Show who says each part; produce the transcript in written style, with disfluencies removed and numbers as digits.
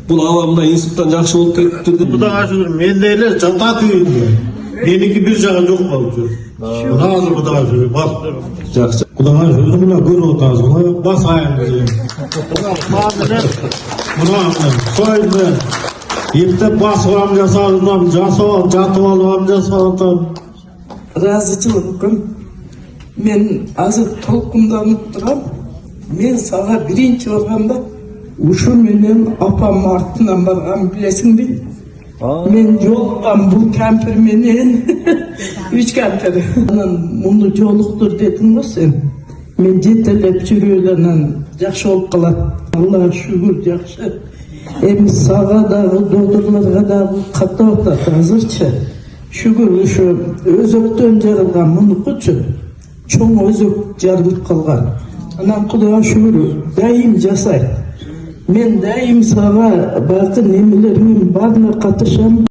Speaker 1: Бул абамда институттан жакшы болуп кетти деп.
Speaker 2: Кудайга шүгүр мендейлер жатат үйүндө. Меники бир жагы жок болуп жүр. Мына азыр Кудайга шүгүр бар.
Speaker 1: Жакшы.
Speaker 2: Кудайга шүгүр мына көрүп атабыз. Мына басайын деген. Мына сойду. Эптеп басып алам жасадым, жатып алам жасадым.
Speaker 3: Разычылыкым. Мен азыр толкунданып турам. Мен сага биринчи барганда ушу менен апам артынан барган билесиңби? Мен жолуккан бул кемпир менен 3 кемпир. Анан муну жолуктур дедиң го сен. Мен жетелеп жүрөөлөнөн жакшы болуп калат. Аллага шүгүр жакшы. Эми сага дагы додурларга дагы каттап атат азырчы. Шүгүр ушу өзөктөн жарылган мунукучу чоң өзөк жарылып калган. Анан Кудайга шүгүр дайым жасайт. Мен дайым сага бакы немелериңин баарына катышам.